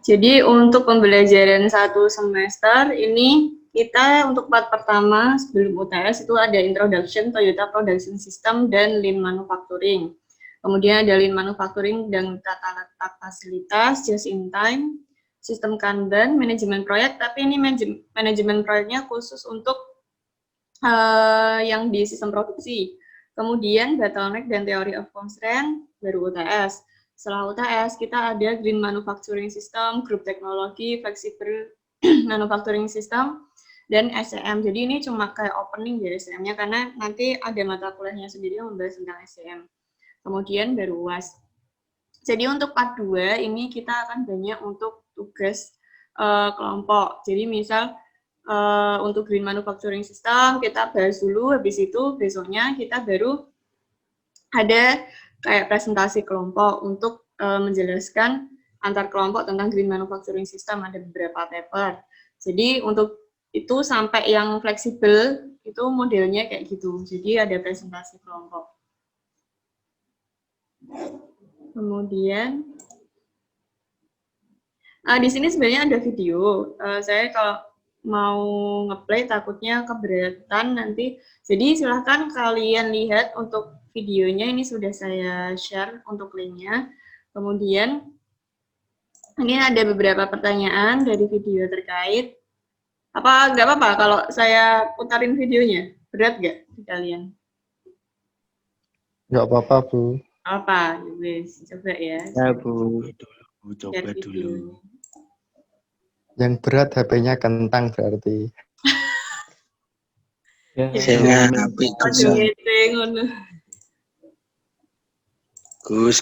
Jadi untuk pembelajaran 1 semester ini kita untuk part pertama sebelum UTS itu ada Introduction Toyota Production System dan Lean Manufacturing. Kemudian ada Lean Manufacturing dan tata letak fasilitas, just in time, sistem Kanban, manajemen proyek, tapi ini manajemen proyeknya khusus untuk yang di sistem produksi. Kemudian bottleneck dan theory of constraint baru UTS. Setelah UTS kita ada Green Manufacturing System, Group Teknologi, Flexible Manufacturing System, dan SCM. Jadi ini cuma kayak opening ya SCM-nya karena nanti ada mata kuliahnya sendiri yang membahas tentang SCM. Kemudian baru UAS. Jadi untuk part 2 ini kita akan banyak untuk tugas kelompok. Jadi misal untuk Green Manufacturing System kita bahas dulu, habis itu besoknya kita baru ada kayak presentasi kelompok untuk menjelaskan antar kelompok tentang Green Manufacturing System, ada beberapa paper. Jadi untuk itu sampai yang fleksibel itu modelnya kayak gitu. Jadi ada presentasi kelompok. Kemudian di sini sebenarnya ada video. Saya kalau mau ngeplay takutnya keberatan nanti. Jadi silahkan kalian lihat untuk videonya, ini sudah saya share untuk linknya. Kemudian ini ada beberapa pertanyaan dari video terkait. Apa nggak apa-apa kalau saya putarin videonya? Berat nggak di kalian? Nggak apa-apa, Bu. Apa? Wis, coba ya. Ya, Bu. Coba dulu. Yang berat HP-nya kentang berarti. Saya HP Gus.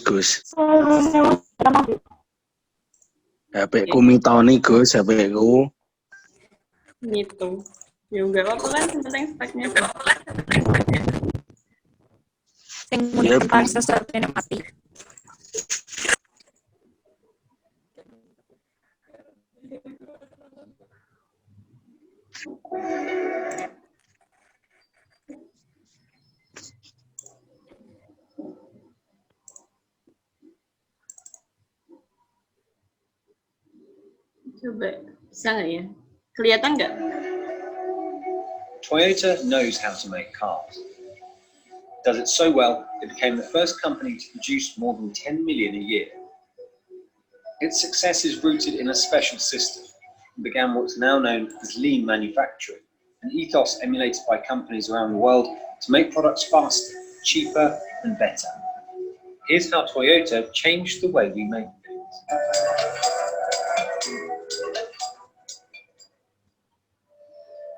HP ku mitoni Gus, HP ku. Gitu. Ya enggak apa-apa kan, penting speknya. Yang mudah sesuatu yang mati. Coba, bisa nggak ya? Kelihatan nggak? Toyota knows how to make cars. Does it so well, it became the first company to produce more than 10 million a year. Its success is rooted in a special system and began what's now known as lean manufacturing, an ethos emulated by companies around the world to make products faster, cheaper, and better. Here's how Toyota changed the way we make things.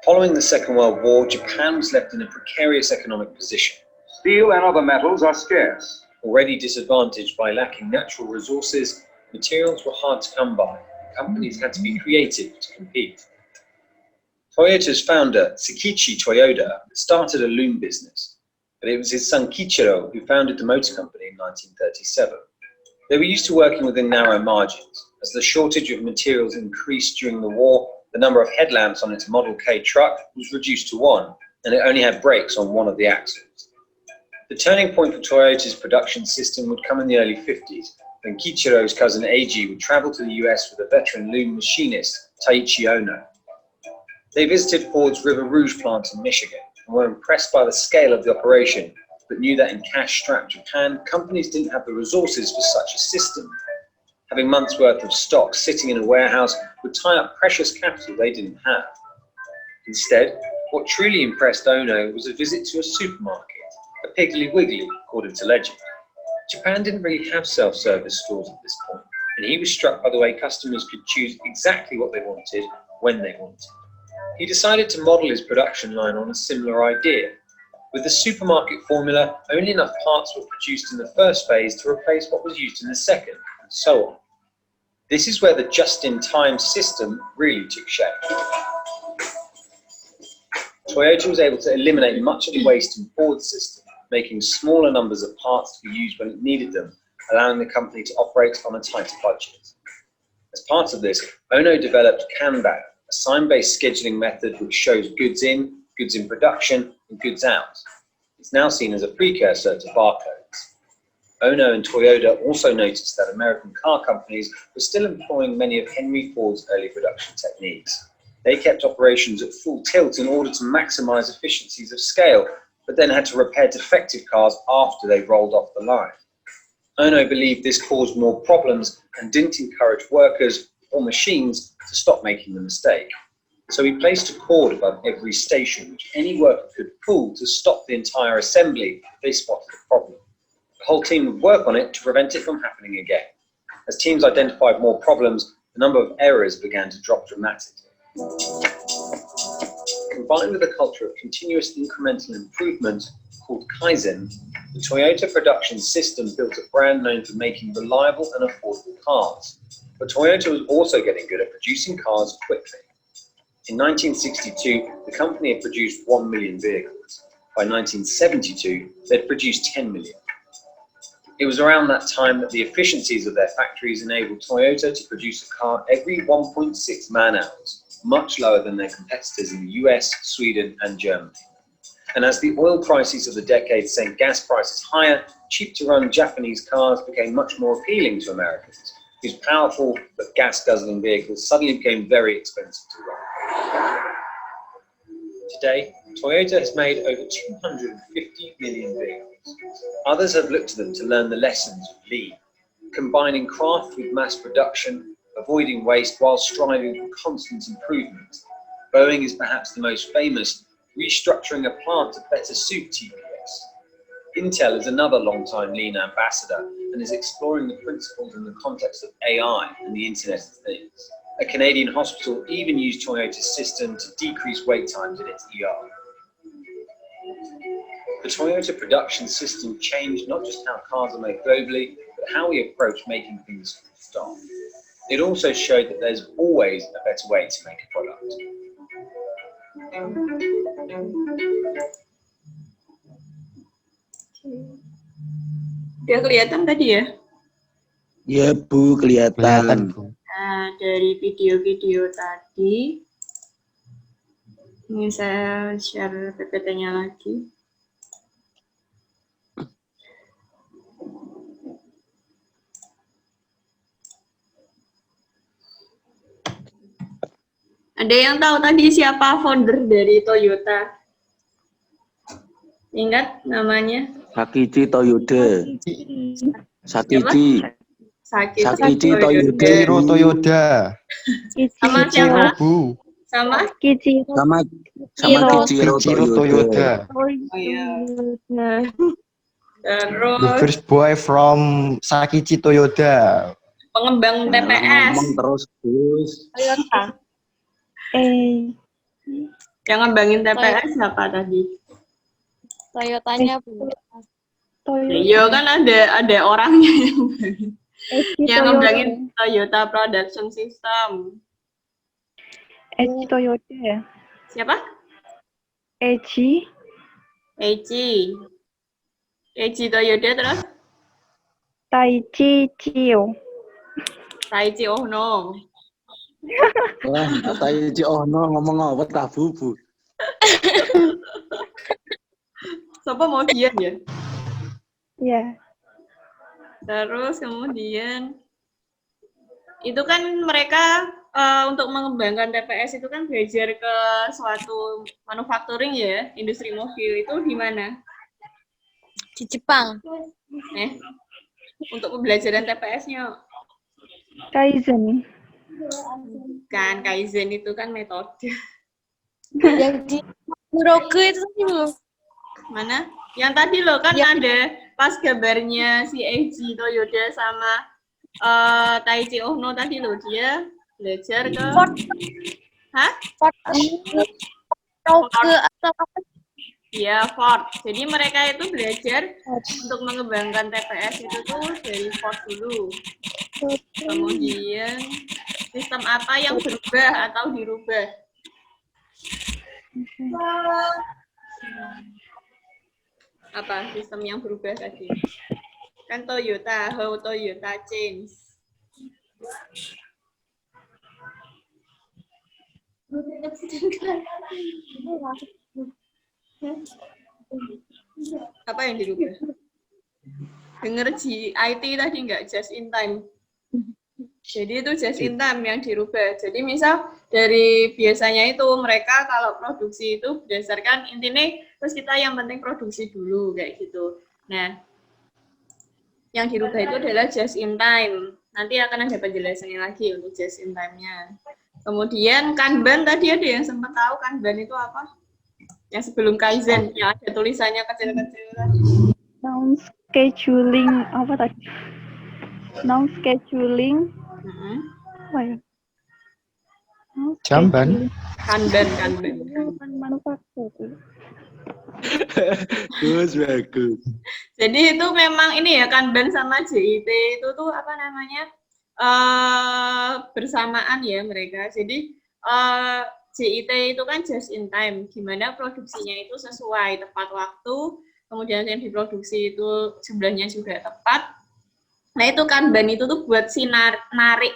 Following the Second World War, Japan was left in a precarious economic position. Steel and other metals are scarce. Already disadvantaged by lacking natural resources, materials were hard to come by. Companies had to be creative to compete. Toyota's founder, Tsukichi Toyoda, started a loom business, but it was his son Kichiro who founded the motor company in 1937. They were used to working within narrow margins. As the shortage of materials increased during the war, the number of headlamps on its Model K truck was reduced to 1, and it only had brakes on one of the axles. The turning point for Toyota's production system would come in the early 50s, when Kichiro's cousin Eiji would travel to the US with a veteran loom machinist, Taiichi Ono. They visited Ford's River Rouge plant in Michigan and were impressed by the scale of the operation, but knew that in cash-strapped Japan, companies didn't have the resources for such a system. Having months' worth of stock sitting in a warehouse would tie up precious capital they didn't have. Instead, what truly impressed Ono was a visit to a supermarket, a Piggly Wiggly, according to legend. Japan didn't really have self-service stores at this point, and he was struck by the way customers could choose exactly what they wanted, when they wanted. He decided to model his production line on a similar idea. With the supermarket formula, only enough parts were produced in the first phase to replace what was used in the second, and so on. This is where the just-in-time system really took shape. Toyota was able to eliminate much of the waste in Ford's system, making smaller numbers of parts to be used when it needed them, allowing the company to operate on a tighter budget. As part of this, Ono developed Kanban, a sign-based scheduling method which shows goods in production, and goods out. It's now seen as a precursor to barcodes. Ono and Toyota also noticed that American car companies were still employing many of Henry Ford's early production techniques. They kept operations at full tilt in order to maximize efficiencies of scale, but then had to repair defective cars after they rolled off the line. Ono believed this caused more problems and didn't encourage workers or machines to stop making the mistake. So he placed a cord above every station which any worker could pull to stop the entire assembly if they spotted a problem. The whole team would work on it to prevent it from happening again. As teams identified more problems, the number of errors began to drop dramatically. Combined with a culture of continuous incremental improvement called Kaizen, the Toyota production system built a brand known for making reliable and affordable cars. But Toyota was also getting good at producing cars quickly. In 1962, the company had produced 1 million vehicles. By 1972, they'd produced 10 million. It was around that time that the efficiencies of their factories enabled Toyota to produce a car every 1.6 man-hours, much lower than their competitors in the US, Sweden, and Germany. And as the oil crises of the decade sent gas prices higher, cheap-to-run Japanese cars became much more appealing to Americans, whose powerful but gas-guzzling vehicles suddenly became very expensive to run. Today, Toyota has made over 250 million vehicles. Others have looked to them to learn the lessons of Lean, combining craft with mass production, avoiding waste while striving for constant improvement. Boeing is perhaps the most famous, restructuring a plant to better suit TPS. Intel is another long-time Lean ambassador and is exploring the principles in the context of AI and the Internet of Things. A Canadian hospital even used Toyota's system to decrease wait times in its ER. The Toyota production system changed not just how cars are made globally, but how we approach making things from stock. It also showed that there's always a better way to make a product. Udah kelihatan tadi ya? Ya Bu, Kelihatan, kelihatan. Bu. Nah, dari video-video tadi, ini saya share PPT-nya lagi. Ada yang tahu tadi siapa founder dari Toyota? Ingat namanya? Sakichi Toyoda. Sakichi. Sakichi Sakichi Toyoda. Hiro Toyoda. Sama Kichiro, siapa? Bu. Sama? Sama Kichiro Kichiro Toyoda. Oh iya. The Terus first boy from Sakichi Toyoda. pengembang TPS. Ngomong terus, Gus. Yang ngembangin TPS siapa tadi? Toyotanya Bu. Iya kan ada orangnya yang ngembangin Toyota Production System. Eiji Toyota ya? Siapa? Eiji Toyota terus Taichi Chiyo. Taichi Ohno. Wah, Taichi Ohno ngomong apa tak Bu? Siapa mau Dian ya? Ya. Terus kemudian itu kan mereka untuk mengembangkan TPS itu kan belajar ke suatu manufacturing ya, industri mobil itu di mana? Di Jepang. Untuk pembelajaran TPS-nya Kaizen. kan Kaizen itu kan metode. Yang di Kuroke itu tadi Bu. Mana? Yang tadi loh kan Ya. ada pas gambarnya si Eiji Toyoda sama Taichi Ohno tadi loh, dia belajar ke Ford. Hah? Ford. Kuroke atau apa? Iya, Ford. Jadi mereka itu belajar untuk mengembangkan TPS itu tuh dari Ford dulu. Kemudian sistem apa yang berubah atau dirubah? Apa sistem yang berubah tadi? Kan Toyota, how Toyota change. Apa yang dirubah? Dengar GIT tadi nggak, just in time. Jadi itu just in time yang dirubah. Jadi misal dari biasanya itu mereka kalau produksi itu berdasarkan intinya, terus kita yang penting produksi dulu kayak gitu. Nah, yang dirubah itu adalah just in time. Nanti akan ada penjelasannya lagi untuk just in time-nya. Kemudian Kanban tadi ada yang sempat tahu Kanban itu apa? Yang sebelum Kaizen, yang ada tulisannya kecil-kecil tadi. Non-scheduling, apa tadi? Non-scheduling, apa ya? Jamban. Kanban. Manufaktur. Bagus. Jadi itu memang ini ya, Kanban sama JIT itu tuh apa namanya, bersamaan ya mereka. Jadi JIT itu kan just in time, gimana produksinya itu sesuai tepat waktu, kemudian yang diproduksi itu jumlahnya juga tepat. Nah itu Kanban itu tuh buat narik.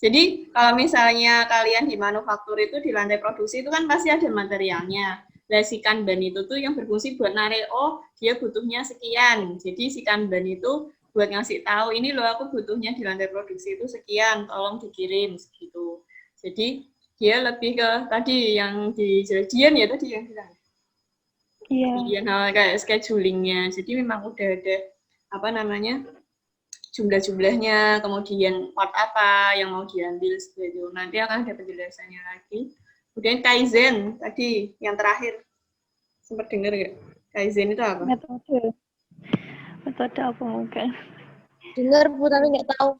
Jadi kalau misalnya kalian di manufaktur itu di lantai produksi itu kan pasti ada materialnya. Nah si Kanban itu tuh yang berfungsi buat narik, oh dia butuhnya sekian. Jadi si Kanban itu buat ngasih tahu, ini loh aku butuhnya di lantai produksi itu sekian, tolong dikirim segitu. Jadi dia lebih ke tadi yang di Dian ya tadi yang bilang. Iya. Nah, kayak schedulingnya. Jadi memang udah ada apa namanya jumlah-jumlahnya, kemudian part apa yang mau diambil seperti itu. Nanti akan ada penjelasannya lagi. Kemudian Kaizen tadi yang terakhir sempat dengar nggak? Kaizen itu apa? Metode apa mungkin? Dengar Bu tapi nggak tahu.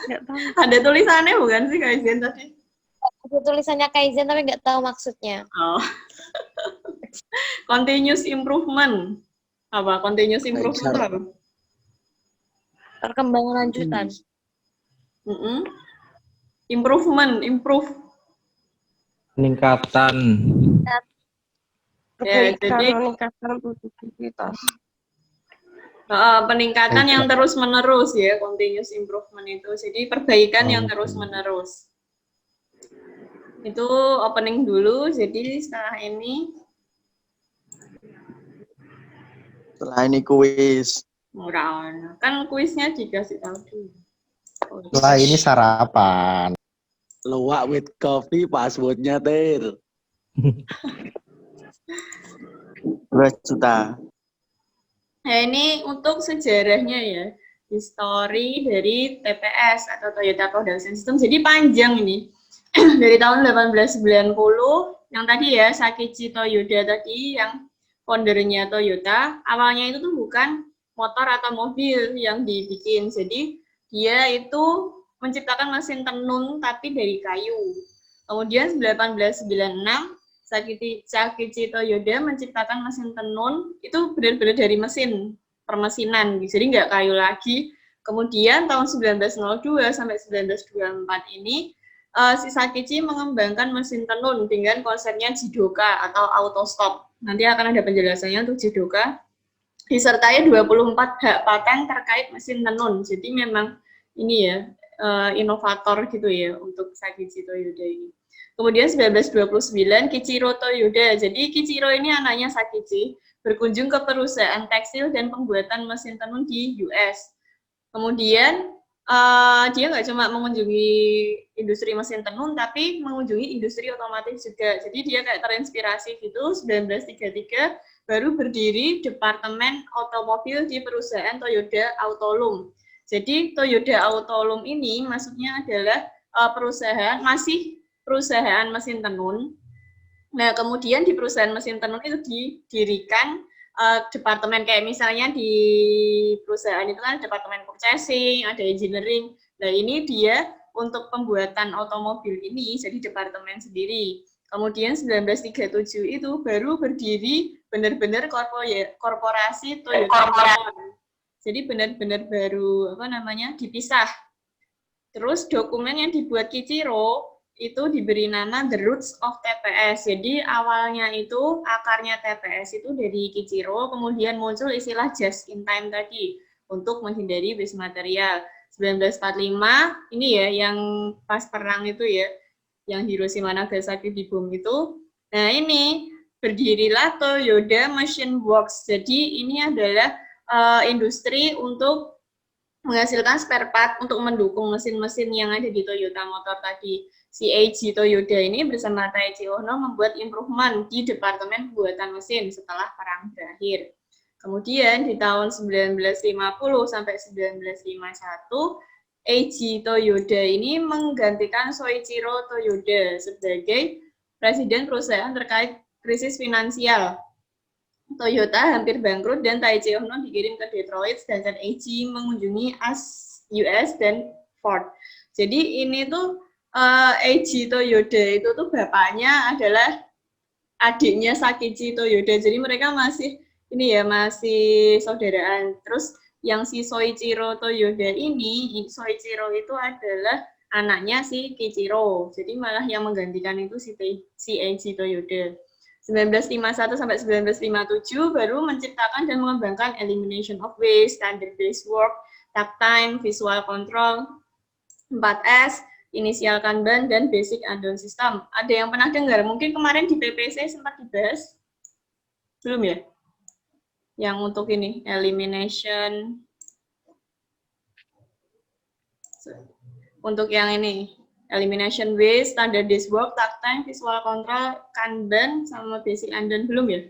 Nggak tahu. Ada tulisannya bukan sih Kaizen tadi? Ada tulisannya Kaizen tapi nggak tahu maksudnya. Oh. Continuous improvement. Apa? Continuous improvement apa? Perkembangan lanjutan. Improve. Peningkatan. Ya, jadi meningkatkan produktivitas. peningkatan yang terus-menerus ya, continuous improvement itu. Jadi perbaikan yang terus-menerus. Itu opening dulu, jadi setelah ini kuis. murah. Kan kuisnya dikasih tahu dulu. Setelah ini sarapan. Luwak with coffee passwordnya Ter. 2 juta. Nah ini untuk sejarahnya ya, history dari TPS atau Toyota Production System. Jadi panjang ini. Dari tahun 1890 yang tadi ya Sakichi Toyoda tadi yang foundernya Toyota, awalnya itu tuh bukan motor atau mobil yang dibikin. Jadi dia itu menciptakan mesin tenun tapi dari kayu. Kemudian 1896 Sakichi Toyoda menciptakan mesin tenun itu benar-benar dari mesin, permesinan. Jadi nggak kayu lagi. Kemudian tahun 1902 sampai 1924 ini si Sakichi mengembangkan mesin tenun dengan konsepnya jidoka atau auto stop. Nanti akan ada penjelasannya untuk jidoka. Disertai 24 hak paten terkait mesin tenun. Jadi memang ini ya inovator gitu ya untuk Sakichi Toyoda ini. Kemudian 1929 Kichiro Toyoda. Jadi Kichiro ini anaknya Sakichi berkunjung ke perusahaan tekstil dan pembuatan mesin tenun di US. Kemudian dia nggak cuma mengunjungi industri mesin tenun, tapi mengunjungi industri otomotif juga. Jadi dia kayak terinspirasi gitu, 1933 baru berdiri Departemen Otomobil di perusahaan Toyota Autolum. Jadi Toyota Autolum ini maksudnya adalah perusahaan mesin tenun. Nah, kemudian di perusahaan mesin tenun itu didirikan departemen kayak misalnya di perusahaan itu kan departemen purchasing, ada engineering. Nah, ini dia untuk pembuatan otomobil ini jadi departemen sendiri. Kemudian 1937 itu baru berdiri benar-benar korporasi Toyota Motor. Jadi benar-benar baru dipisah. Terus dokumen yang dibuat Kichiro itu diberi nama The Roots of TPS. Jadi awalnya itu akarnya TPS itu dari Kichiro, kemudian muncul istilah just in time tadi untuk menghindari waste material. 1945 ini ya yang pas perang itu ya, yang Hiroshima Nagasaki dibom itu. Nah ini berdirilah Toyota Machine Works. Jadi ini adalah industri untuk menghasilkan spare part untuk mendukung mesin-mesin yang ada di Toyota Motor tadi. Si Eiji Toyoda ini bersama Taiichi Ohno membuat improvement di departemen pembuatan mesin setelah perang berakhir. Kemudian di tahun 1950 sampai 1951, Eiji Toyoda ini menggantikan Soichiro Toyoda sebagai presiden perusahaan terkait krisis finansial. Toyota hampir bangkrut dan Taiichi Ohno dikirim ke Detroit, sedangkan Eiji mengunjungi US dan Ford. Jadi ini tuh Eiji Toyoda itu tuh bapaknya adalah adiknya Sakichi Toyoda. Jadi mereka masih masih saudaraan. Terus yang si Soichiro Toyoda ini, Soichiro itu adalah anaknya si Kichiro. Jadi malah yang menggantikan itu si Eiji Toyoda. 1951 sampai 1957 baru menciptakan dan mengembangkan elimination of waste, standard-based work, takt time, visual control, 4S, inisial Kanban, dan basic unknown system. Ada yang pernah dengar? Mungkin kemarin di PPC sempat dibahas? Belum ya? Yang untuk ini, elimination. Untuk yang ini, elimination waste, standard-based work, takt time, visual control, Kanban, sama basic unknown. Belum ya?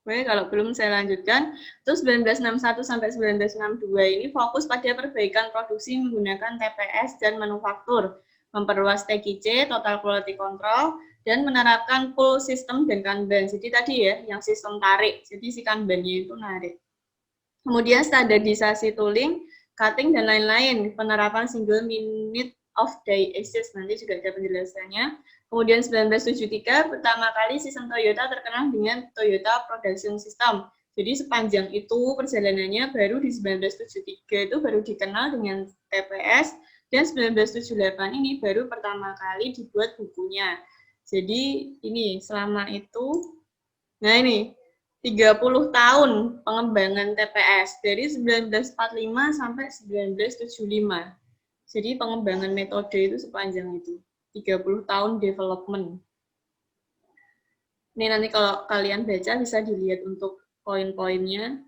Oke, kalau belum saya lanjutkan. Terus 1961 sampai 1962 ini fokus pada perbaikan produksi menggunakan TPS dan manufaktur, memperluas TQC, Total Quality Control, dan menerapkan pull system dan Kanban. Jadi tadi ya, yang sistem tarik, jadi si Kanban-nya itu narik. Kemudian standarisasi tooling, cutting, dan lain-lain, penerapan single minute of die axis, nanti juga ada penjelasannya. Kemudian 1973, pertama kali sistem Toyota terkenal dengan Toyota Production System. Jadi sepanjang itu perjalanannya baru di 1973 itu baru dikenal dengan TPS, dan 1978 ini baru pertama kali dibuat bukunya. Jadi ini selama itu, nah ini 30 tahun pengembangan TPS dari 1945 sampai 1975. Jadi pengembangan metode itu sepanjang itu. 30 tahun development. Ini nanti kalau kalian baca bisa dilihat untuk poin-poinnya.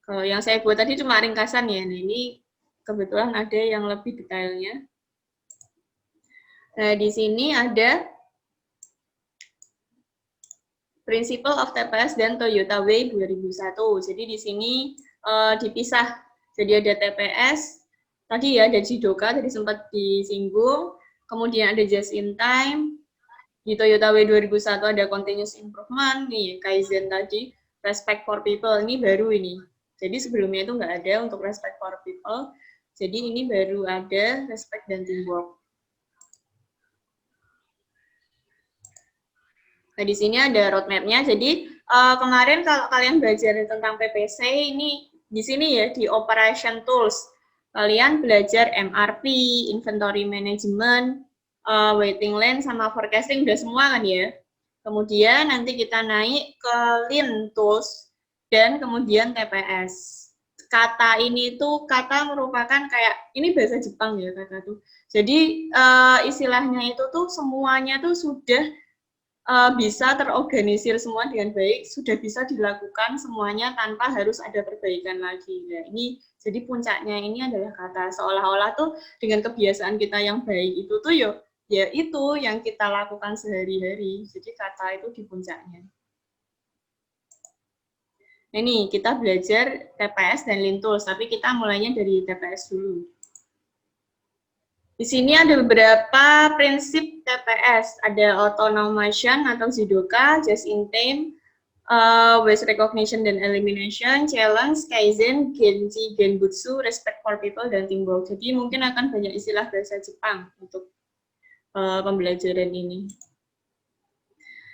Kalau yang saya buat tadi cuma ringkasan ya. Nah, ini kebetulan ada yang lebih detailnya. Nah, di sini ada Principle of TPS dan Toyota Way 2001. Jadi di sini dipisah. Jadi ada TPS, tadi ya ada Jidoka, tadi sempat disinggung. Kemudian ada just in time, di Toyota Way 2001 ada continuous improvement, nih Kaizen tadi, respect for people, ini baru ini. Jadi sebelumnya itu nggak ada untuk respect for people, jadi ini baru ada respect dan teamwork. Nah di sini ada roadmap-nya, jadi kemarin kalau kalian belajar tentang PPC, ini di sini ya, di operation tools, kalian belajar MRP, inventory management, waiting line, sama forecasting, udah semua kan ya. Kemudian nanti kita naik ke lean tools, dan kemudian TPS. Kata ini tuh, kata merupakan kayak, ini bahasa Jepang ya kata tuh. Jadi istilahnya itu tuh semuanya tuh sudah bisa terorganisir semua dengan baik, sudah bisa dilakukan semuanya tanpa harus ada perbaikan lagi. Nah, ini jadi puncaknya ini adalah kata, seolah-olah tuh dengan kebiasaan kita yang baik itu tuh ya itu yang kita lakukan sehari-hari. Jadi kata itu di puncaknya. Nah, ini kita belajar TPS dan Lean Tools, tapi kita mulainya dari TPS dulu. Di sini ada beberapa prinsip TPS, ada automation atau Jidoka, just in time, waste recognition dan elimination, challenge, kaizen, genji, genbutsu, respect for people, dan teamwork. Jadi mungkin akan banyak istilah bahasa Jepang untuk pembelajaran ini.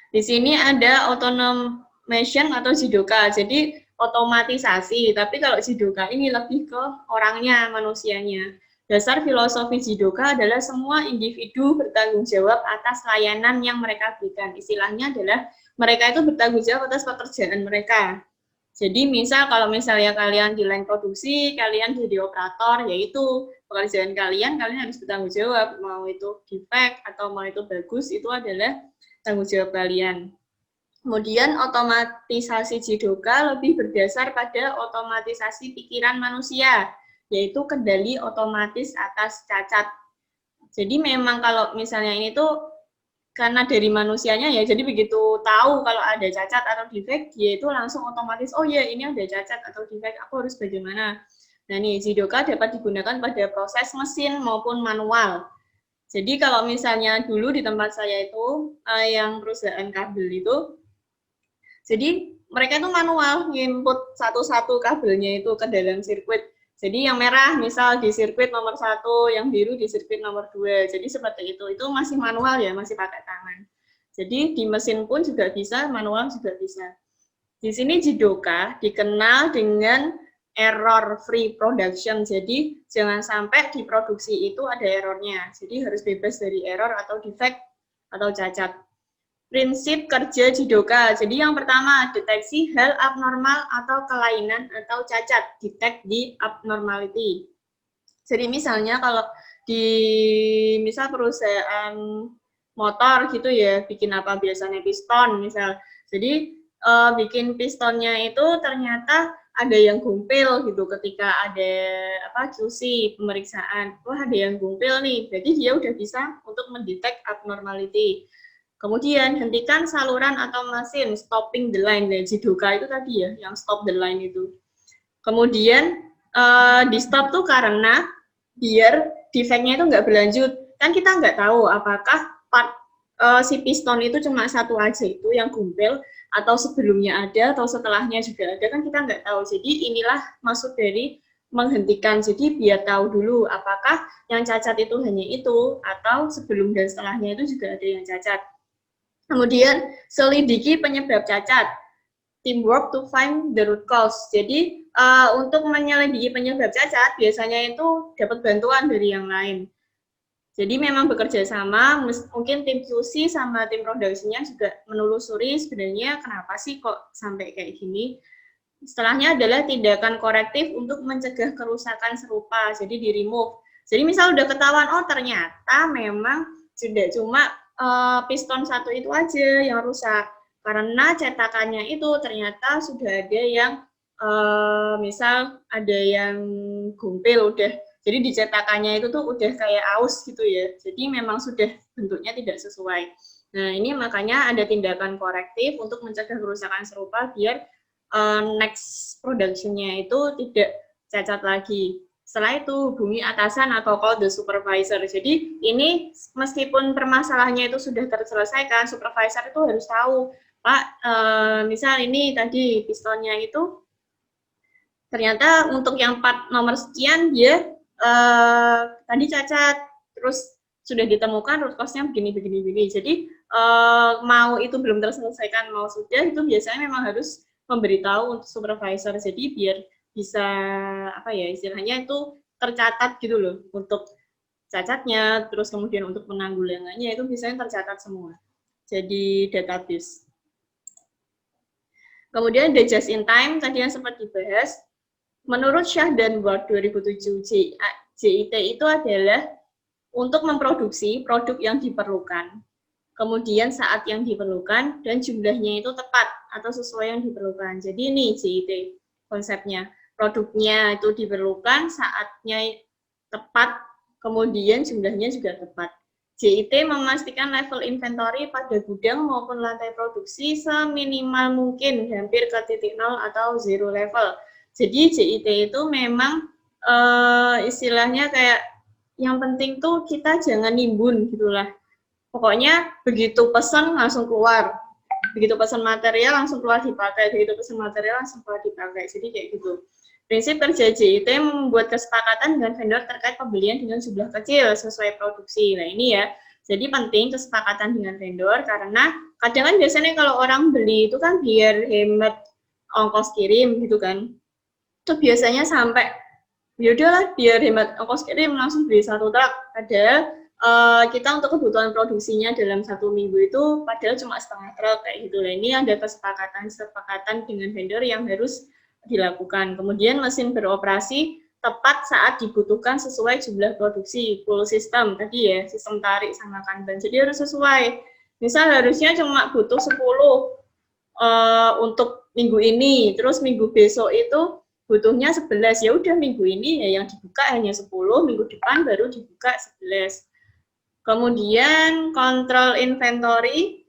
Di sini ada automation atau Jidoka, jadi otomatisasi, tapi kalau Jidoka ini lebih ke orangnya, manusianya. Dasar filosofi Jidoka adalah semua individu bertanggung jawab atas layanan yang mereka berikan. Istilahnya adalah mereka itu bertanggung jawab atas pekerjaan mereka. Jadi misal kalau misalnya kalian di line produksi, kalian jadi operator, yaitu pekerjaan kalian harus bertanggung jawab. Mau itu defect atau mau itu bagus, itu adalah tanggung jawab kalian. Kemudian otomatisasi Jidoka lebih berdasar pada otomatisasi pikiran manusia, yaitu kendali otomatis atas cacat. Jadi memang kalau misalnya ini tuh karena dari manusianya ya, jadi begitu tahu kalau ada cacat atau defek, dia itu langsung otomatis, oh ya ini ada cacat atau defek, aku harus bagaimana. Nah nih, Jidoka dapat digunakan pada proses mesin maupun manual. Jadi kalau misalnya dulu di tempat saya itu, yang perusahaan kabel itu, jadi mereka itu manual, nginput satu-satu kabelnya itu ke dalam sirkuit. Jadi yang merah misal di sirkuit nomor 1, yang biru di sirkuit nomor 2. Jadi seperti itu masih manual ya, masih pakai tangan. Jadi di mesin pun juga bisa, manual juga bisa. Di sini Jidoka dikenal dengan error free production. Jadi jangan sampai di produksi itu ada errornya. Jadi harus bebas dari error atau defect atau cacat. Prinsip kerja Jidoka. Jadi yang pertama, deteksi hal abnormal atau kelainan atau cacat, detect the abnormality. Jadi misalnya kalau di misal perusahaan motor gitu ya, bikin apa biasanya piston misal. Jadi bikin pistonnya itu ternyata ada yang gumpil gitu ketika ada QC pemeriksaan. Wah, ada yang gumpil nih. Jadi dia udah bisa untuk mendetek abnormality. Kemudian hentikan saluran atau mesin, stopping the line. Nah, Jidoka itu tadi ya, yang stop the line itu. Kemudian di stop tuh karena biar defeknya itu nggak berlanjut. Kan kita nggak tahu apakah part si piston itu cuma satu aja itu yang gumpil, atau sebelumnya ada, atau setelahnya juga ada, kan kita nggak tahu. Jadi inilah maksud dari menghentikan. Jadi biar tahu dulu apakah yang cacat itu hanya itu, atau sebelum dan setelahnya itu juga ada yang cacat. Kemudian, selidiki penyebab cacat. Teamwork to find the root cause. Jadi, untuk menyelidiki penyebab cacat, biasanya itu dapat bantuan dari yang lain. Jadi, memang bekerja sama, mungkin tim QC sama tim produksinya juga menelusuri sebenarnya kenapa sih kok sampai kayak gini. Setelahnya adalah tindakan korektif untuk mencegah kerusakan serupa, jadi di-remove. Jadi, misal udah ketahuan, oh ternyata memang tidak cuma piston satu itu aja yang rusak, karena cetakannya itu ternyata sudah ada yang misal ada yang gumpil udah, jadi di cetakannya itu tuh udah kayak aus gitu ya, jadi memang sudah bentuknya tidak sesuai. Nah ini makanya ada tindakan korektif untuk mencegah kerusakan serupa biar next production-nya itu tidak cacat lagi. Setelah itu hubungi atasan atau call the supervisor. Jadi ini meskipun permasalahannya itu sudah terselesaikan, supervisor itu harus tahu, Pak, misal ini tadi pistonnya itu ternyata untuk yang part nomor sekian dia tadi cacat, terus sudah ditemukan root cause-nya begini. Jadi mau itu belum terselesaikan, mau sudah, itu biasanya memang harus memberitahu untuk supervisor. Jadi biar bisa istilahnya itu tercatat gitu loh untuk cacatnya, terus kemudian untuk penanggulangannya itu biasanya tercatat semua. Jadi database. Kemudian the just in time tadi yang sempat dibahas, menurut Shah dan Ward 2007 JIT itu adalah untuk memproduksi produk yang diperlukan, kemudian saat yang diperlukan dan jumlahnya itu tepat atau sesuai yang diperlukan. Jadi ini JIT konsepnya. Produknya itu diperlukan, saatnya tepat, kemudian jumlahnya juga tepat. JIT memastikan level inventory pada gudang maupun lantai produksi seminimal mungkin, hampir ke titik nol atau zero level. Jadi JIT itu memang istilahnya kayak yang penting tuh kita jangan nimbun gitulah. Pokoknya begitu pesan langsung keluar. Begitu pesan material langsung keluar dipakai, begitu pesan material langsung keluar dipakai. Jadi kayak gitu. Prinsip kerja JIT membuat kesepakatan dengan vendor terkait pembelian dengan jumlah kecil sesuai produksi. Nah ini ya, jadi penting kesepakatan dengan vendor karena kadang kan biasanya kalau orang beli itu kan biar hemat ongkos kirim gitu kan. Itu biasanya sampai yaudahlah biar hemat ongkos kirim langsung beli satu truk. Padahal kita untuk kebutuhan produksinya dalam 1 minggu itu padahal cuma setengah truk kayak gitu. Nah ini ada kesepakatan dengan vendor yang harus dilakukan. Kemudian mesin beroperasi tepat saat dibutuhkan sesuai jumlah produksi, full system tadi ya, sistem tarik sama kanban. Jadi harus sesuai. Misal harusnya cuma butuh 10 untuk minggu ini, terus minggu besok itu butuhnya 11, ya udah minggu ini ya yang dibuka hanya 10, minggu depan baru dibuka 11. Kemudian kontrol inventory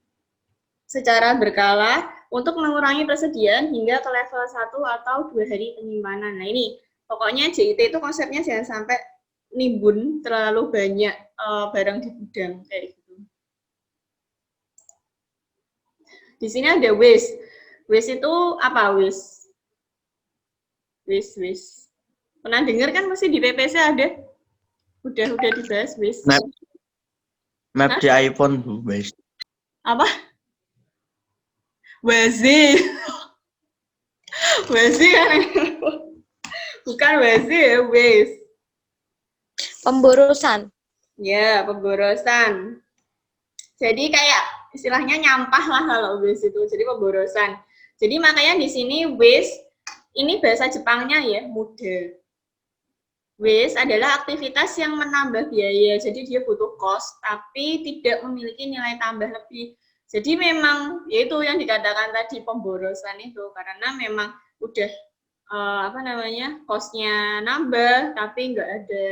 secara berkala untuk mengurangi persediaan hingga ke level 1 atau 2 hari penyimpanan. Nah ini, pokoknya JIT itu konsepnya jangan sampai nimbun terlalu banyak barang di gudang, kayak gitu. Di sini ada waste. Waste itu apa waste? Waste. Pernah dengar kan masih di PPC ada? Udah dibahas waste. Map di iPhone, waste. Apa? Waze. Waze kan? Bukan waze ya, waste. Pemborosan. Ya, pemborosan. Jadi kayak istilahnya nyampah lah kalau waste itu. Jadi pemborosan. Jadi makanya di sini waste ini bahasa Jepangnya ya, muda. Waste adalah aktivitas yang menambah biaya. Jadi dia butuh cost tapi tidak memiliki nilai tambah lebih. Jadi memang yaitu yang dikatakan tadi pemborosan itu karena memang udah cost-nya nambah tapi nggak ada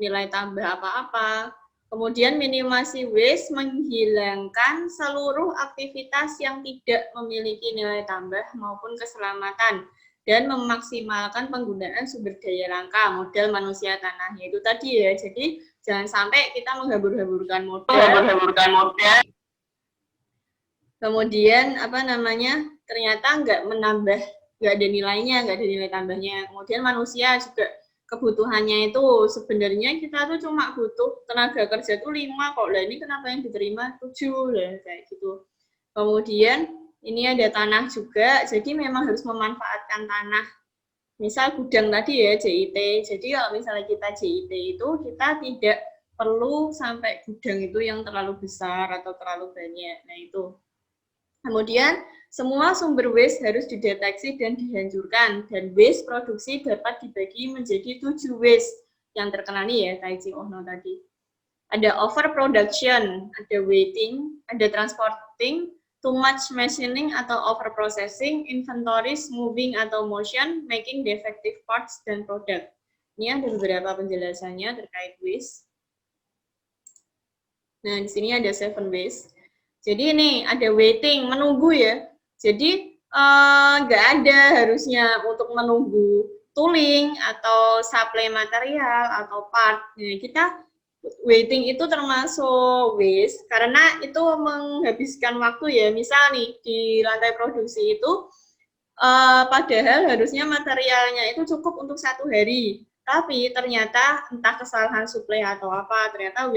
nilai tambah apa-apa. Kemudian minimasi waste menghilangkan seluruh aktivitas yang tidak memiliki nilai tambah maupun keselamatan dan memaksimalkan penggunaan sumber daya langka, modal manusia tanah. Itu tadi ya. Jadi jangan sampai kita menghambur-hamburkan modal. Kemudian ternyata nggak menambah, nggak ada nilainya, nggak ada nilai tambahnya. Kemudian manusia juga kebutuhannya itu sebenarnya kita tuh cuma butuh tenaga kerja tuh 5 kok. Lah ini kenapa yang diterima 7 lah kayak gitu. Kemudian ini ada tanah juga, jadi memang harus memanfaatkan tanah. Misal gudang tadi ya JIT. Jadi kalau misalnya kita JIT itu kita tidak perlu sampai gudang itu yang terlalu besar atau terlalu banyak. Nah itu. Kemudian semua sumber waste harus dideteksi dan dihancurkan, dan waste produksi dapat dibagi menjadi 7 waste yang terkenal nih ya, Taichi Ohno tadi. Ada overproduction, ada waiting, ada transporting, too much machining atau overprocessing, inventories, moving atau motion, making defective parts dan product. Ini ada beberapa penjelasannya terkait waste. Nah, di sini ada 7 waste. Jadi ini ada waiting, menunggu ya. Jadi nggak ada harusnya untuk menunggu tooling atau supply material atau part. Nah, kita waiting itu termasuk waste karena itu menghabiskan waktu ya. Misal nih di lantai produksi itu padahal harusnya materialnya itu cukup untuk 1 hari. Tapi ternyata entah kesalahan supply atau apa, ternyata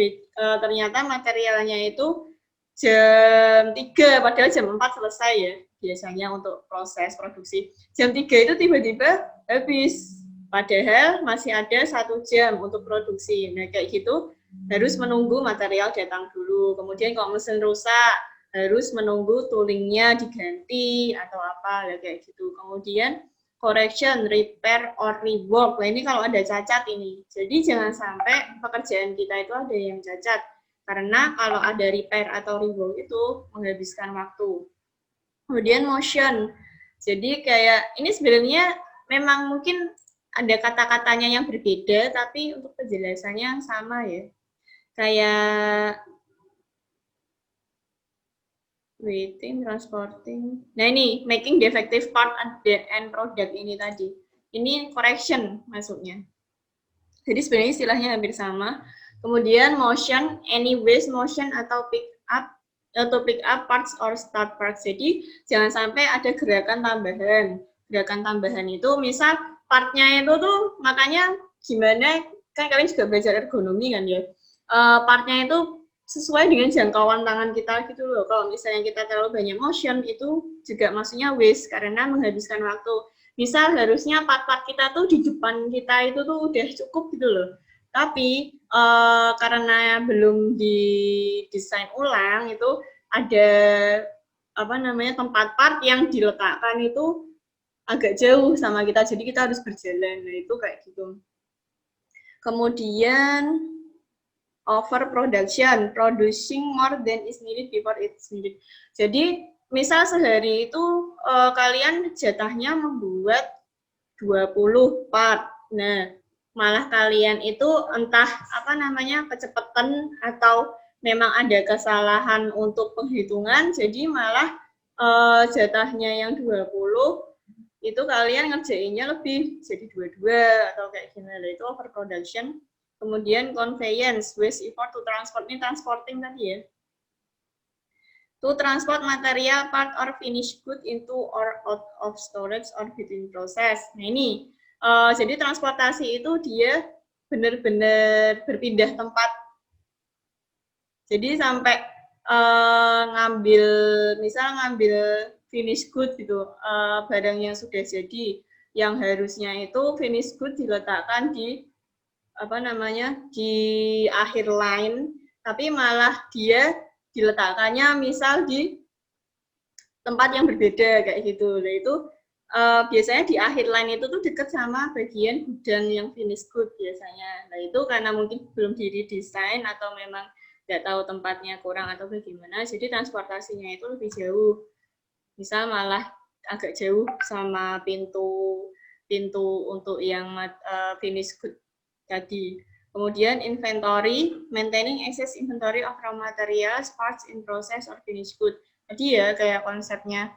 materialnya itu jam 3, padahal jam 4 selesai ya, biasanya untuk proses produksi. Jam 3 itu tiba-tiba habis, padahal masih ada 1 jam untuk produksi. Nah, kayak gitu, harus menunggu material datang dulu. Kemudian kalau mesin rusak, harus menunggu toolingnya diganti, atau apa, kayak gitu. Kemudian, correction, repair, or rework. Nah, ini kalau ada cacat ini. Jadi, jangan sampai pekerjaan kita itu ada yang cacat. Karena kalau ada repair atau rework itu menghabiskan waktu. Kemudian motion. Jadi kayak ini sebenarnya memang mungkin ada kata-katanya yang berbeda, tapi untuk penjelasannya sama ya. Kayak waiting, transporting. Nah ini making defective part and product ini tadi. Ini correction masuknya. Jadi sebenarnya istilahnya hampir sama. Kemudian motion, any waste motion atau pick up parts or start parts. Jadi jangan sampai ada gerakan tambahan. Gerakan tambahan itu misal partnya itu tuh makanya gimana, kan kalian juga belajar ergonomi kan ya. Partnya itu sesuai dengan jangkauan tangan kita gitu loh. Kalau misalnya kita terlalu banyak motion itu juga maksudnya waste karena menghabiskan waktu. Misal harusnya part-part kita tuh di depan kita itu tuh udah cukup gitu loh. Tapi karena belum didesain ulang itu ada tempat part yang diletakkan itu agak jauh sama kita, jadi kita harus berjalan. Nah itu kayak gitu. Kemudian overproduction, producing more than is needed before it's needed. Jadi misal sehari itu kalian jatahnya membuat 20 part. Nah, malah kalian itu entah kecepatan atau memang ada kesalahan untuk penghitungan, jadi malah jatahnya yang 20 itu kalian ngerjainnya lebih jadi 22 atau kayak gimana, itu overproduction. Kemudian conveyance, waste effort to transport, ini transporting tadi ya. To transport material, part or finished good into or out of storage or between process. Nah ini, jadi transportasi itu dia benar-benar berpindah tempat. Jadi sampai ngambil finish good gitu, barang yang sudah jadi, yang harusnya itu finish good diletakkan di di akhir line, tapi malah dia diletakkannya misal di tempat yang berbeda kayak gitu. Nah itu biasanya di akhir line itu tuh deket sama bagian gudang yang finish good biasanya. Nah itu karena mungkin belum diredesain atau memang nggak tahu tempatnya kurang atau bagaimana, jadi transportasinya itu lebih jauh. Misal malah agak jauh sama pintu untuk yang finish good tadi. Kemudian inventory, maintaining excess inventory of raw materials, parts in process or finished good. Jadi ya kayak konsepnya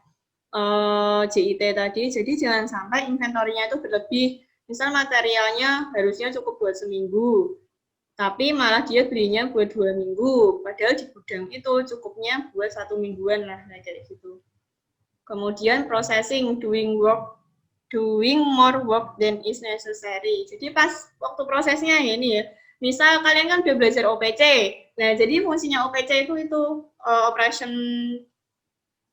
JIT tadi, jadi jangan sampai inventorinya itu berlebih. Misal materialnya harusnya cukup buat seminggu, tapi malah dia belinya buat 2 minggu, padahal di gudang itu cukupnya buat 1 mingguan lah, kayak gitu. Kemudian processing, doing more work than is necessary. Jadi pas waktu prosesnya ini ya, misal kalian kan udah belajar OPC, nah jadi fungsinya OPC itu operation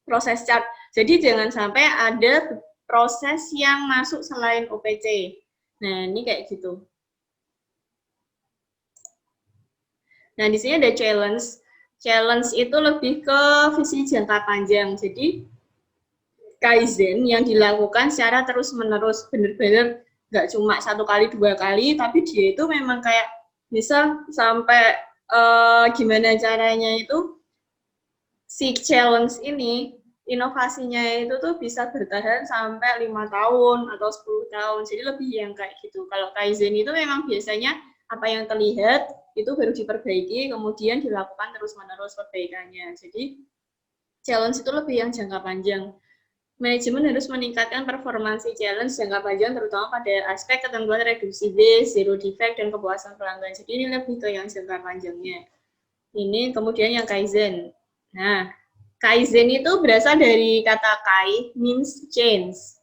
process chart. Jadi jangan sampai ada proses yang masuk selain OPC. Nah ini kayak gitu. Nah di sini ada challenge. Challenge itu lebih ke visi jangka panjang. Jadi Kaizen yang dilakukan secara terus-menerus, benar-benar nggak cuma 1 kali 2 kali, tapi dia itu memang kayak bisa sampai gimana caranya itu si challenge ini, inovasinya itu tuh bisa bertahan sampai 5 tahun atau 10 tahun, jadi lebih yang kayak gitu. Kalau Kaizen itu memang biasanya apa yang terlihat itu baru diperbaiki, kemudian dilakukan terus-menerus perbaikannya. Jadi challenge itu lebih yang jangka panjang. Manajemen harus meningkatkan performansi challenge jangka panjang, terutama pada aspek ketentuan reduksi waste, zero defect, dan kepuasan pelanggan. Jadi ini lebih ke yang jangka panjangnya. Ini kemudian yang Kaizen. Nah, Kaizen itu berasal dari kata Kai, means change.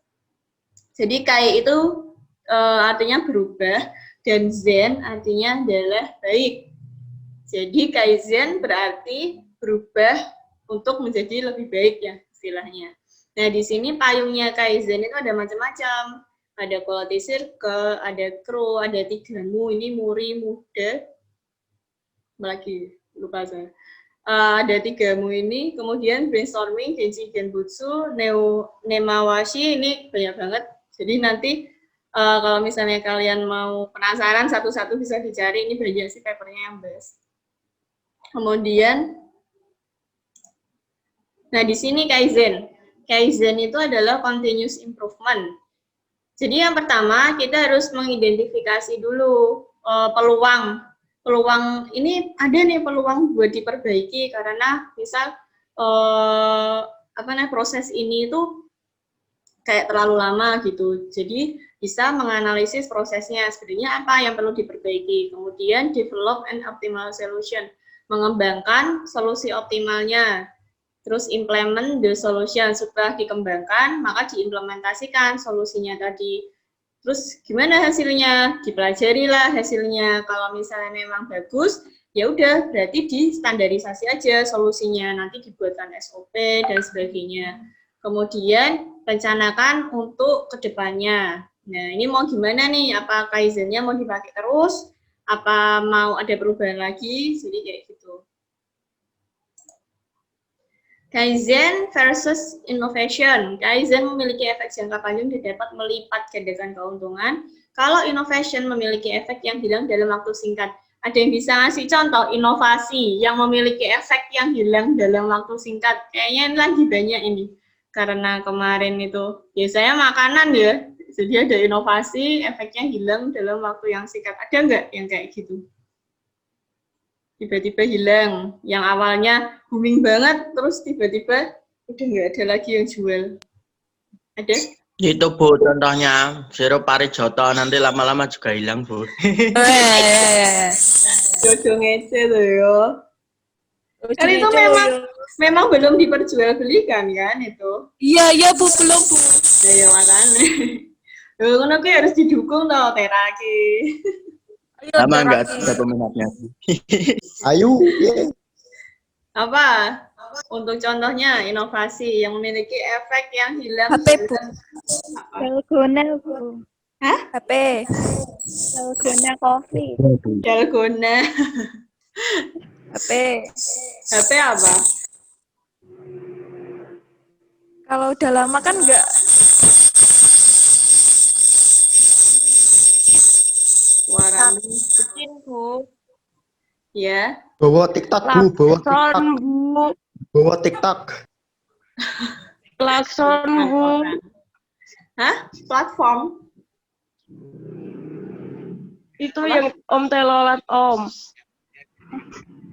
Jadi Kai itu artinya berubah, dan Zen artinya adalah baik. Jadi Kaizen berarti berubah untuk menjadi lebih baik ya istilahnya. Nah, di sini payungnya Kaizen itu ada macam-macam. Ada quality circle, ada crow, ada 3mu, ini muri, muda. Lagi lupa saya. Ada 3mu ini, kemudian brainstorming, genji, genbutsu, nemawashi, ini banyak banget. Jadi nanti kalau misalnya kalian mau penasaran satu-satu bisa dicari, ini banyak sih papernya yang bahas. Kemudian, nah di sini Kaizen. Kaizen itu adalah continuous improvement. Jadi yang pertama kita harus mengidentifikasi dulu peluang. Peluang ini ada nih peluang buat diperbaiki karena misal proses ini itu kayak terlalu lama gitu. Jadi bisa menganalisis prosesnya sebenarnya apa yang perlu diperbaiki. Kemudian develop an optimal solution, mengembangkan solusi optimalnya. Terus implement the solution, setelah dikembangkan maka diimplementasikan solusinya tadi. Terus gimana hasilnya? Dipelajari lah hasilnya. Kalau misalnya memang bagus, ya udah berarti distandarisasi aja solusinya. Nanti dibuatkan SOP dan sebagainya. Kemudian rencanakan untuk kedepannya. Nah ini mau gimana nih? Apa Kaizennya mau dipakai terus? Apa mau ada perubahan lagi? Jadi kayak gitu. Kaizen versus innovation. Kaizen memiliki efek jangka panjang dan dapat melipat gandakan keuntungan. Kalau innovation memiliki efek yang hilang dalam waktu singkat. Ada yang bisa ngasih contoh inovasi yang memiliki efek yang hilang dalam waktu singkat. Kayaknya ini lagi banyak ini. Karena kemarin itu biasanya makanan ya. Jadi ada inovasi, efeknya hilang dalam waktu yang singkat. Ada nggak yang kayak gitu? Tiba-tiba hilang. Yang awalnya booming banget, terus tiba-tiba udah nggak ada lagi yang jual. Ada? Itu Bu, contohnya sirup parijoto nanti lama-lama juga hilang Bu. Jodoh ngece loh yo. Kan itu memang belum diperjualbelikan kan itu. Iya Bu, belum Bu. Ya makanya. Loh, ngono kuwi harus didukung toh teraki. Lama nggak ada peminatnya. Ayo, ya. Apa? Untuk contohnya inovasi yang memiliki efek yang hilang. HP Bu. Dalgona, Bu. HP. Dalgona coffee. Dalgona. HP. HP apa? Kalau udah lama kan nggak. Suara Mesin, Bu. ya. Bawa TikTok, Bu. Bawa TikTok. Klakson, Bu. Bawa TikTok. Klakson, Bu. Hah? Platform? Itu yang Om Telolet, Om.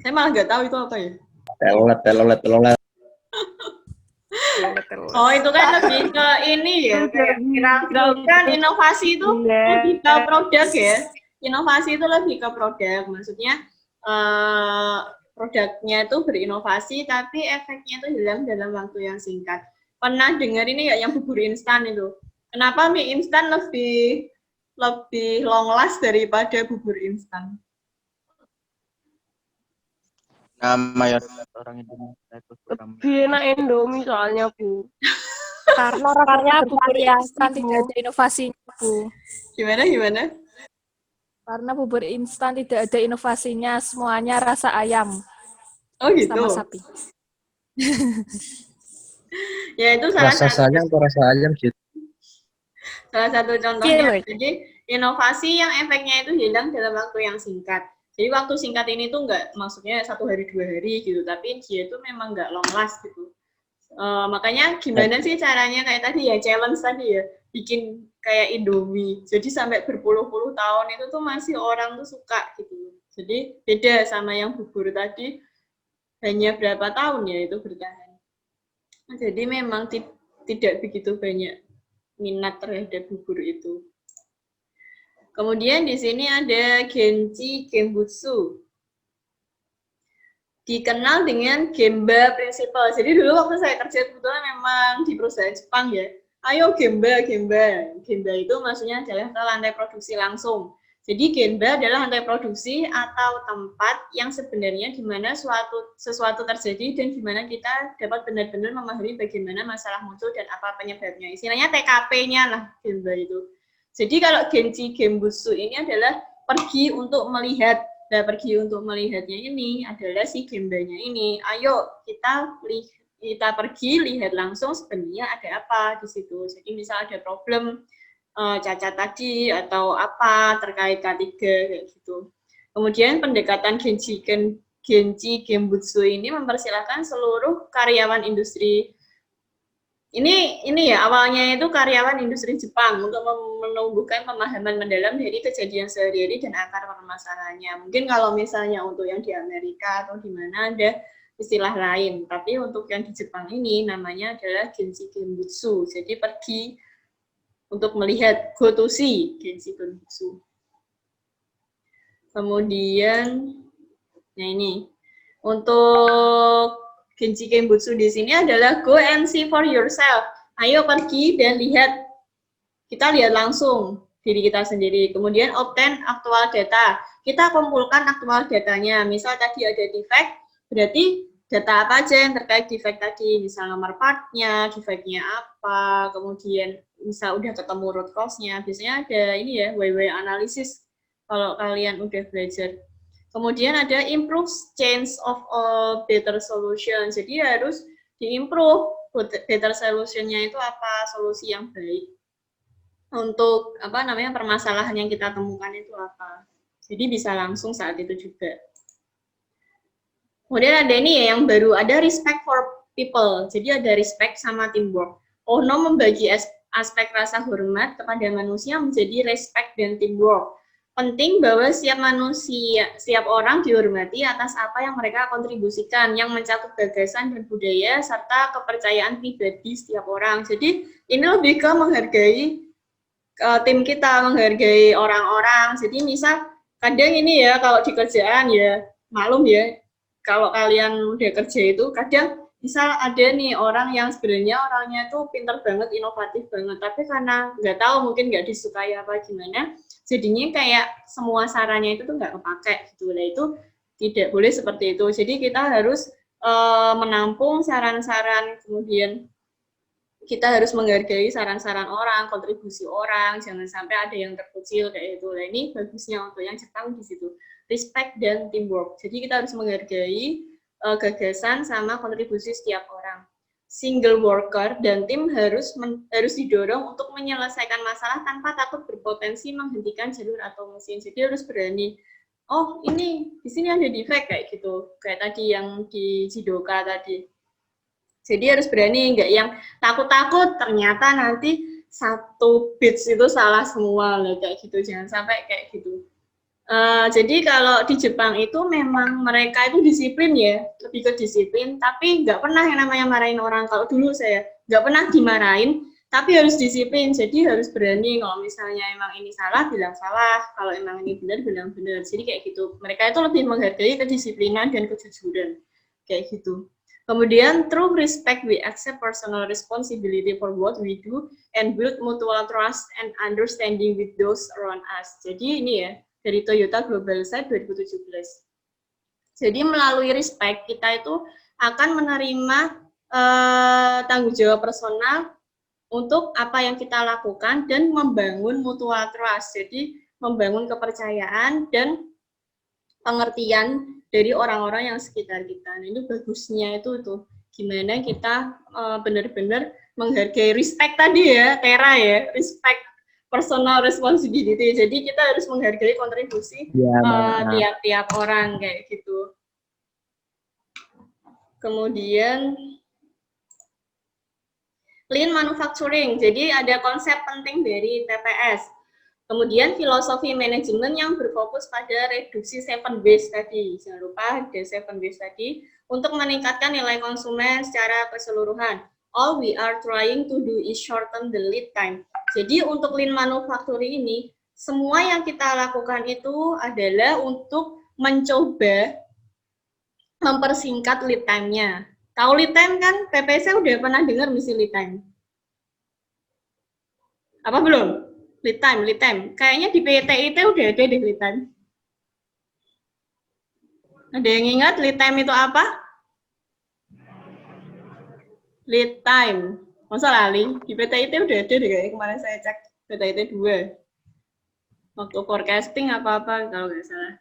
Saya malah nggak tahu itu apa ya. Telolet. Oh, itu kan lebih ke ini ya. Kan inovasi itu lebih ke produk ya. Inovasi itu lebih ke produk. Maksudnya produknya itu berinovasi tapi efeknya itu hilang dalam waktu yang singkat. Pernah dengar ini nggak yang bubur instan itu? Kenapa mie instan lebih long last daripada bubur instan? Nama orang Indonesia itu Lebih enak Indomie soalnya, Bu. Karena bubur instan tidak ada inovasinya Bu. Gimana? Karena bubur instan tidak ada inovasinya, semuanya rasa ayam Oh gitu. sama sapi. Ya itu salah Rasa satu. sayang atau rasa ayam gitu. Salah satu contohnya. Iya, Jadi inovasi yang efeknya itu hilang dalam waktu yang singkat. Jadi waktu singkat ini tuh nggak maksudnya 1 hari 2 hari gitu, tapi dia itu memang nggak long last gitu. Makanya gimana sih caranya kayak tadi ya challenge tadi ya bikin kayak Indomie. Jadi sampai berpuluh-puluh tahun itu tuh masih orang tuh suka gitu. Jadi beda sama yang bubur tadi hanya berapa tahun ya itu bertahan. Jadi memang tidak begitu banyak minat terhadap bubur itu. Kemudian di sini ada Genchi Genbutsu. Dikenal dengan Gemba Principle. Jadi dulu waktu saya kerja kebetulan memang di perusahaan Jepang ya. Ayo Gemba. Gemba itu maksudnya adalah lantai produksi langsung. Jadi Genba adalah lantai produksi atau tempat yang sebenarnya di mana sesuatu terjadi dan di mana kita dapat benar-benar memahami bagaimana masalah muncul dan apa penyebabnya. Istilahnya TKP-nya lah Genba itu. Jadi kalau Genchi Genbutsu ini adalah pergi untuk melihat. Nah, pergi untuk melihatnya ini adalah si Gembanya ini. Ayo kita pergi lihat langsung sebenarnya ada apa di situ. Jadi misal ada problem cacat tadi atau apa terkait K3 kayak gitu. Kemudian pendekatan Genchi Genbutsu ini mempersilahkan seluruh karyawan industri ini ya awalnya itu karyawan industri Jepang untuk menumbuhkan pemahaman mendalam dari kejadian sehari-hari dan akar permasalahannya. Mungkin kalau misalnya untuk yang di Amerika atau di mana ada istilah lain, tapi untuk yang di Jepang ini namanya adalah Genchi Genbutsu. Jadi pergi untuk melihat go to see Genchi Genbutsu. Kemudian, nah ini untuk Genchi Genbutsu di sini adalah go and see for yourself. Ayo pergi dan kita lihat langsung diri kita sendiri. Kemudian obtain aktual data. Kita kumpulkan aktual datanya. Misal tadi ada defect, berarti data apa aja yang terkait defect tadi. Misal nomor partnya, defectnya apa, kemudian misal udah ketemu root cause-nya. Biasanya ada ini ya, WW analysis kalau kalian udah belajar. Kemudian ada improve change of a better solution. Jadi harus diimprove better solution-nya itu apa, solusi yang baik untuk permasalahan yang kita temukan itu apa. Jadi bisa langsung saat itu juga. Kemudian ada ini ya yang baru, ada respect for people. Jadi ada respect sama teamwork. Ohno membagi aspek rasa hormat kepada manusia menjadi respect dan teamwork. Penting bahwa setiap orang dihormati atas apa yang mereka kontribusikan, yang mencakup gagasan dan budaya, serta kepercayaan pribadi setiap orang. Jadi ini lebih ke menghargai tim kita, menghargai orang-orang. Jadi misal, kadang ini ya, kalau di kerjaan ya, maklum ya, kalau kalian udah kerja itu, kadang misal ada nih orang yang sebenarnya orangnya tuh pintar banget, inovatif banget, tapi karena nggak tahu, mungkin nggak disukai apa gimana, jadinya kayak semua sarannya itu tuh nggak kepakai gitu. Nah itu tidak boleh seperti itu. Jadi kita harus menampung saran-saran, kemudian kita harus menghargai saran-saran orang, kontribusi orang, jangan sampai ada yang terkecil kayak itu. Nah ini bagusnya untuk yang Jepang di situ, respect dan teamwork. Jadi kita harus menghargai gagasan sama kontribusi setiap orang. Single worker dan tim harus didorong untuk menyelesaikan masalah tanpa takut berpotensi menghentikan jalur atau mesin. Jadi harus berani. Oh ini di sini ada defect kayak gitu, kayak tadi yang di Jidoka tadi. Jadi harus berani, nggak yang takut-takut ternyata nanti satu bits itu salah semua lah kayak gitu. Jangan sampai kayak gitu. Jadi kalau di Jepang itu memang mereka itu disiplin ya, lebih ke disiplin, tapi nggak pernah yang namanya marahin orang. Kalau dulu saya nggak pernah dimarahin, tapi harus disiplin. Jadi harus berani, kalau misalnya emang ini salah, bilang salah. Kalau emang ini benar, bilang benar. Jadi kayak gitu. Mereka itu lebih menghargai kedisiplinan dan kejujuran. Kayak gitu. Kemudian, through respect, we accept personal responsibility for what we do and build mutual trust and understanding with those around us. Jadi ini ya, dari Toyota Global Site 2017. Jadi melalui respect, kita itu akan menerima tanggung jawab personal untuk apa yang kita lakukan dan membangun mutual trust. Jadi membangun kepercayaan dan pengertian dari orang-orang yang sekitar kita. Nah, itu bagusnya itu tuh gimana kita benar-benar menghargai respect tadi ya, Tera ya, respect personal responsibility. Jadi kita harus menghargai kontribusi tiap-tiap orang kayak gitu. Kemudian lean manufacturing. Jadi ada konsep penting dari TPS. Kemudian filosofi manajemen yang berfokus pada reduksi 7 B's tadi. Jangan lupa ada 7 B's tadi untuk meningkatkan nilai konsumen secara keseluruhan. All we are trying to do is shorten the lead time. Jadi untuk lean manufacturing ini, semua yang kita lakukan itu adalah untuk mencoba mempersingkat lead time-nya. Tahu lead time kan? PPC udah pernah dengar misi lead time? Apa belum? Lead time. Kayaknya di PTIT udah ada deh lead time. Ada yang ingat lead time itu apa? Lead time. Masa lali? Di PTIT udah ada deh kayaknya, kemarin saya cek PTIT 2. Waktu forecasting apa-apa kalau nggak salah.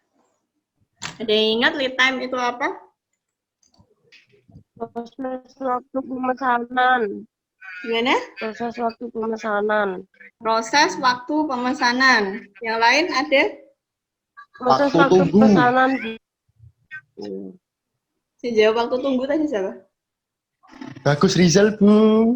Ada yang ingat lead time itu apa? Proses waktu pemesanan. Gimana? Proses waktu pemesanan. Proses waktu pemesanan. Yang lain ada? Proses Waktu waktu tunggu. pemesanan. Si jawab waktu tunggu tadi siapa? Bagus Rizal, Bu.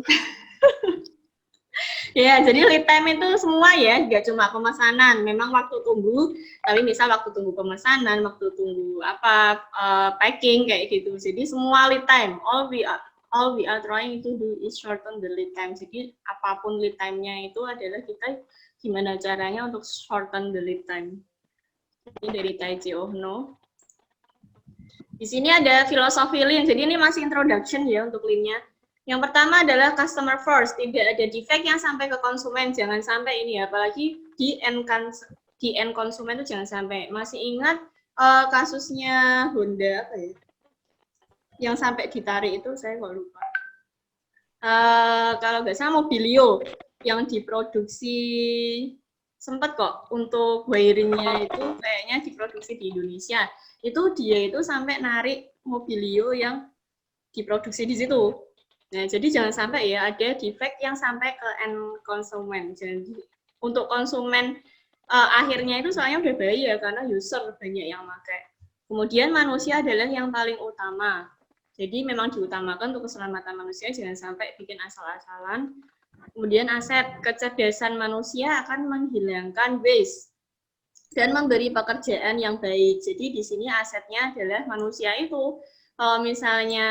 Ya, jadi lead time itu semua ya, nggak cuma pemesanan. Memang waktu tunggu, tapi misal waktu tunggu pemesanan, waktu tunggu apa, packing kayak gitu. Jadi semua lead time. All we are trying to do is shorten the lead time. Jadi apapun lead time-nya itu adalah kita gimana caranya untuk shorten the lead time. Ini dari Taichi Ohno. Di sini ada filosofi lean. Jadi ini masih introduction ya untuk lean-nya. Yang pertama adalah customer first. Tidak ada defect yang sampai ke konsumen. Jangan sampai ini ya, apalagi di end konsumen itu jangan sampai. Masih ingat kasusnya Honda apa ya? Yang sampai ditarik itu saya kok lupa. Kalau nggak salah Mobilio yang diproduksi sempat kok untuk wiringnya itu kayaknya diproduksi di Indonesia. Itu dia itu sampai narik Mobilio yang diproduksi di situ. Nah, jadi jangan sampai ya ada defect yang sampai ke end konsumen. Jadi untuk konsumen akhirnya itu soalnya udah bahaya karena user banyak yang pakai. Kemudian manusia adalah yang paling utama. Jadi memang diutamakan untuk keselamatan manusia, jangan sampai bikin asal-asalan. Kemudian aset kecerdasan manusia akan menghilangkan waste dan memberi pekerjaan yang baik. Jadi di sini asetnya adalah manusia itu. Kalau misalnya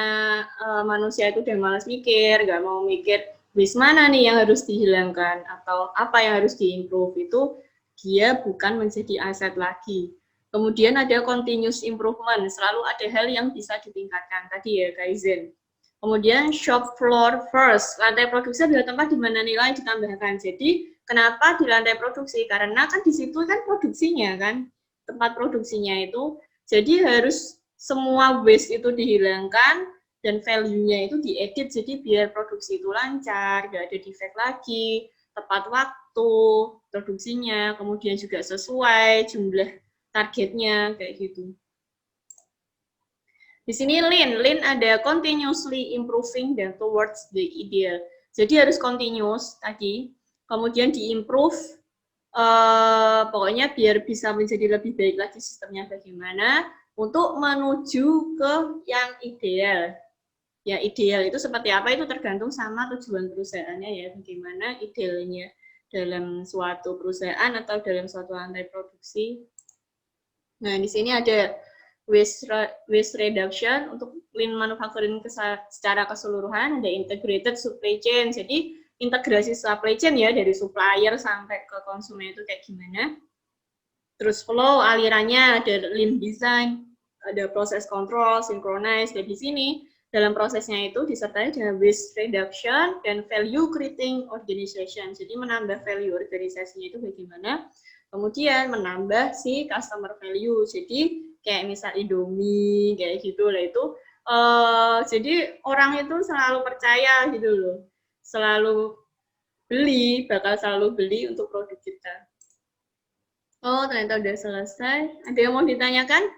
manusia itu udah malas mikir, nggak mau mikir waste mana nih yang harus dihilangkan atau apa yang harus diimprove, itu dia bukan menjadi aset lagi. Kemudian ada continuous improvement, selalu ada hal yang bisa ditingkatkan. Tadi ya, Kaizen. Kemudian shop floor first, lantai produksi adalah tempat di mana nilai ditambahkan. Jadi kenapa di lantai produksi? Karena kan di situ kan produksinya kan, tempat produksinya itu. Jadi harus semua waste itu dihilangkan dan value-nya itu diedit, jadi biar produksi itu lancar, nggak ada defect lagi, tepat waktu produksinya, kemudian juga sesuai jumlah targetnya, kayak gitu. Di sini lean ada continuously improving dan towards the ideal. Jadi harus continuous tadi, kemudian diimprove, pokoknya biar bisa menjadi lebih baik lagi sistemnya bagaimana, untuk menuju ke yang ideal. Ya ideal itu seperti apa itu tergantung sama tujuan perusahaannya ya, bagaimana idealnya dalam suatu perusahaan atau dalam suatu lantai produksi. Nah di sini ada waste reduction untuk lean manufacturing secara keseluruhan, ada integrated supply chain. Jadi integrasi supply chain ya dari supplier sampai ke konsumen itu kayak gimana. Terus flow alirannya ada lean design, ada proses control, synchronize. Dan di sini dalam prosesnya itu disertai dengan waste reduction dan value creating organization. Jadi menambah value organisasinya itu bagaimana. Kemudian menambah si customer value. Jadi kayak misal Indomie kayak gitu lah itu. Jadi orang itu selalu percaya gitu loh. Selalu beli, bakal selalu beli untuk produk kita. Oh, ternyata udah selesai. Ada yang mau ditanyakan?